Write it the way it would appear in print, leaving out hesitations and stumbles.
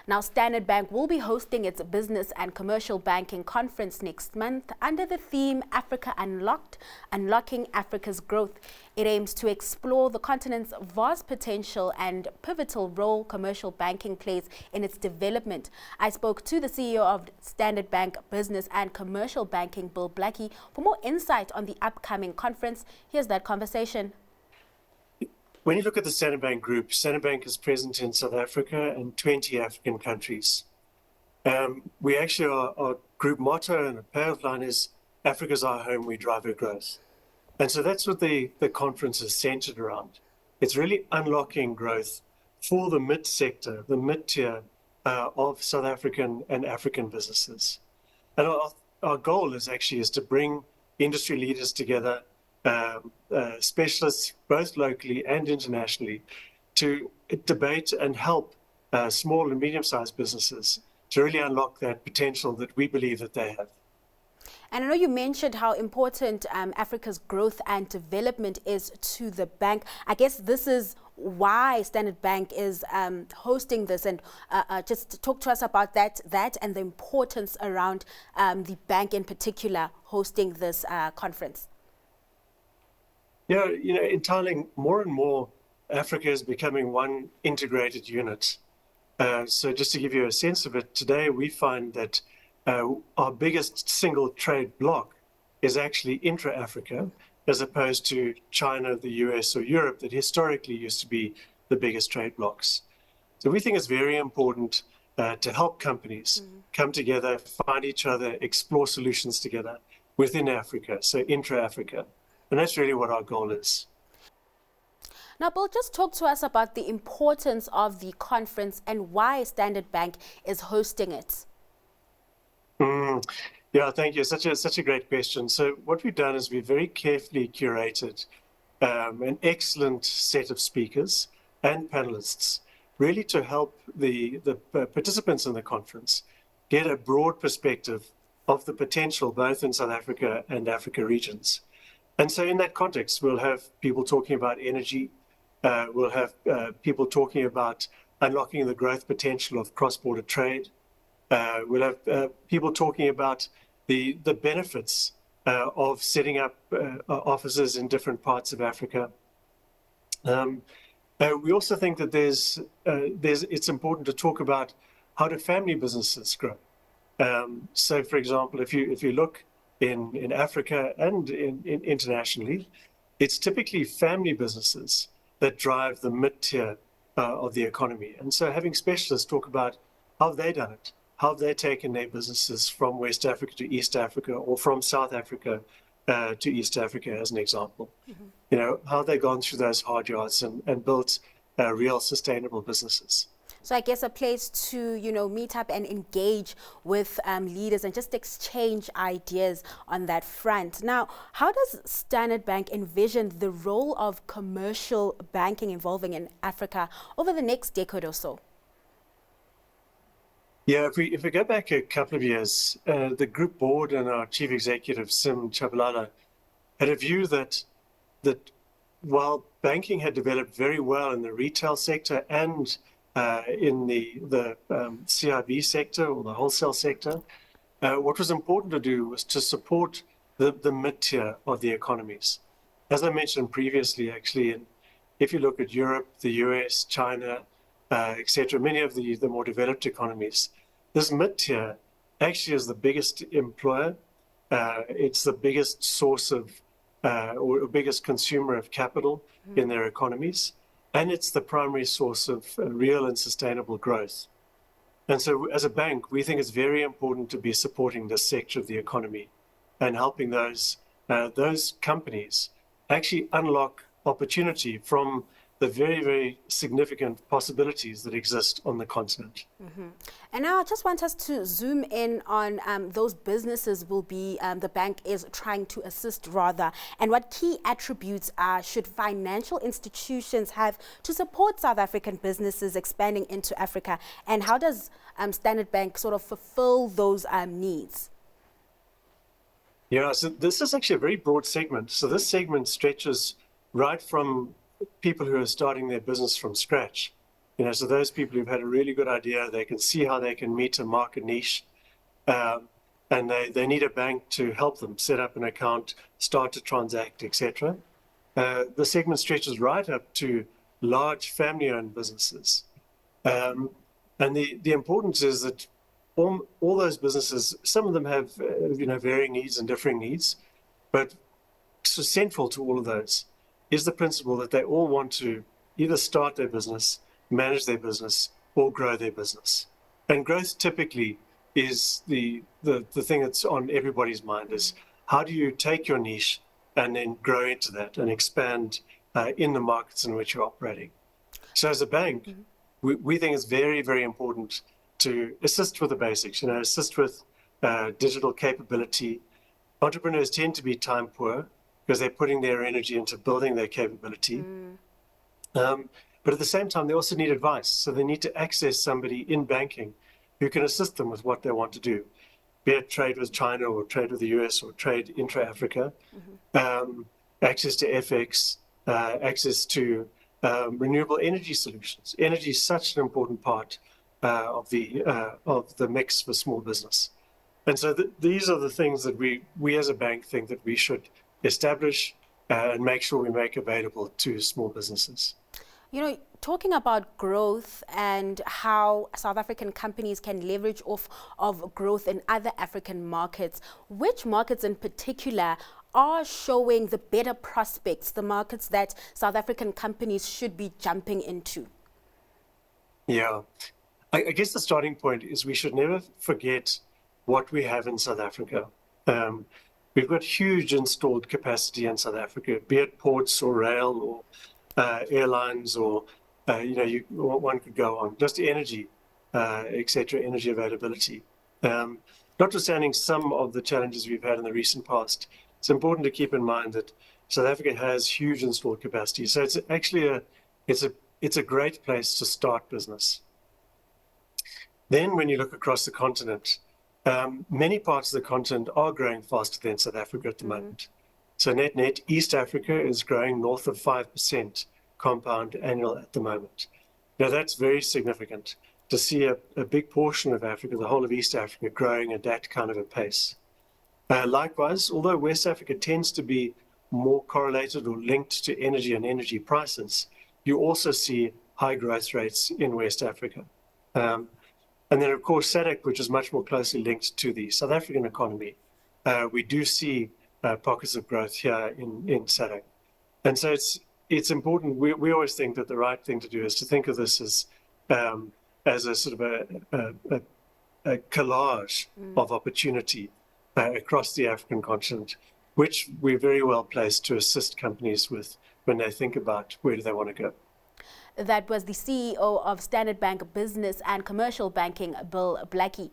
Now, Standard Bank will be hosting its Business and Commercial Banking Conference next month under the theme Africa Unlocked, Unlocking Africa's Growth. It aims to explore the continent's vast potential and pivotal role commercial banking plays in its development. I spoke to the CEO of Standard Bank Business and Commercial Banking, Bill Blackie, for more insight on the upcoming conference. Here's that conversation. When you look at the Standard Bank Group, Standard Bank is present in South Africa and 20 African countries. We actually, our group motto and payout line is, Africa's our home, we drive her growth. And so that's what the conference is centered around. It's really unlocking growth for the mid-sector, the mid-tier of South African and African businesses. And our goal is to bring industry leaders together, specialists, both locally and internationally, to debate and help small and medium-sized businesses to really unlock that potential that we believe that they have. And I know you mentioned how important Africa's growth and development is to the bank. I guess this is why Standard Bank is hosting this, and just talk to us about that and the importance around the bank in particular hosting this conference. Yeah, entirely more and more, Africa is becoming one integrated unit. So just to give you a sense of it, today we find that our biggest single trade bloc is actually intra-Africa, as opposed to China, the US, or Europe, that historically used to be the biggest trade blocs. So we think it's very important to help companies come together, find each other, explore solutions together within Africa, so intra-Africa. And that's really what our goal is. Now, Bill, just talk to us about the importance of the conference and why Standard Bank is hosting it. Yeah, thank you. Such a great question. So what we've done is we've very carefully curated an excellent set of speakers and panelists, really to help the participants in the conference get a broad perspective of the potential both in South Africa and Africa regions. And so in that context, we'll have people talking about energy. We'll have people talking about unlocking the growth potential of cross-border trade. We'll have people talking about the benefits of setting up offices in different parts of Africa. We also think that it's important to talk about how do family businesses grow. So, for example, if you look in Africa and internationally, it's typically family businesses that drive the mid-tier of the economy. And so having specialists talk about how they've done it, how they've taken their businesses from West Africa to East Africa, or from South Africa to East Africa, as an example. How they've gone through those hard yards and built real sustainable businesses. So I guess a place to, meet up and engage with leaders and just exchange ideas on that front. Now, how does Standard Bank envision the role of commercial banking evolving in Africa over the next decade or so? Yeah, if we go back a couple of years, the group board and our chief executive, Sim Chabalala, had a view that while banking had developed very well in the retail sector and in the CIB sector or the wholesale sector, what was important to do was to support the mid-tier of the economies. As I mentioned previously, actually, if you look at Europe, the US, China, etc., many of the more developed economies, this mid-tier actually is the biggest employer. It's the biggest source of or biggest consumer of capital in their economies. And it's the primary source of real and sustainable growth. And so as a bank, we think it's very important to be supporting this sector of the economy and helping those companies actually unlock opportunity from the very, very significant possibilities that exist on the continent. And now I just want us to zoom in on those businesses the bank is trying to assist rather, and what key attributes should financial institutions have to support South African businesses expanding into Africa, and how does Standard Bank sort of fulfill those needs? Yeah, so this is actually a very broad segment. So this segment stretches right from people who are starting their business from scratch So those people who've had a really good idea, they can see how they can meet a market niche, um, and they need a bank to help them set up an account, start to transact, etc. The segment stretches right up to large family-owned businesses. Um, and the importance is that all those businesses, some of them have varying needs and differing needs, but so central to all of those is the principle that they all want to either start their business, manage their business, or grow their business. And growth typically is the thing that's on everybody's mind is how do you take your niche and then grow into that and expand in the markets in which you're operating. So as a bank, we think it's very, very important to assist with the basics, assist with digital capability. Entrepreneurs tend to be time poor because they're putting their energy into building their capability. But at the same time, they also need advice. So they need to access somebody in banking who can assist them with what they want to do, be it trade with China or trade with the US or trade intra-Africa, access to FX, access to renewable energy solutions. Energy is such an important part of the mix for small business. And so these are the things that we as a bank think that we should establish and make sure we make available to small businesses. Talking about growth and how South African companies can leverage off of growth in other African markets, which markets in particular are showing the better prospects, the markets that South African companies should be jumping into? Yeah, I guess the starting point is we should never forget what we have in South Africa. We've got huge installed capacity in South Africa, be it ports or rail or airlines or, one could go on, just energy, etc., energy availability. Notwithstanding some of the challenges we've had in the recent past, it's important to keep in mind that South Africa has huge installed capacity. So it's actually it's a great place to start business. Then when you look across the continent, many parts of the continent are growing faster than South Africa at the moment. So net, East Africa is growing north of 5% compound annual at the moment. Now that's very significant to see a big portion of Africa, the whole of East Africa, growing at that kind of a pace. Likewise, although West Africa tends to be more correlated or linked to energy and energy prices, you also see high growth rates in West Africa. And then, of course, SADC, which is much more closely linked to the South African economy. We do see pockets of growth here in SADC. And so it's important. We always think that the right thing to do is to think of this as a sort of a collage of opportunity across the African continent, which we're very well placed to assist companies with when they think about where do they want to go. That was the CEO of Standard Bank Business and Commercial Banking, Bill Blackie.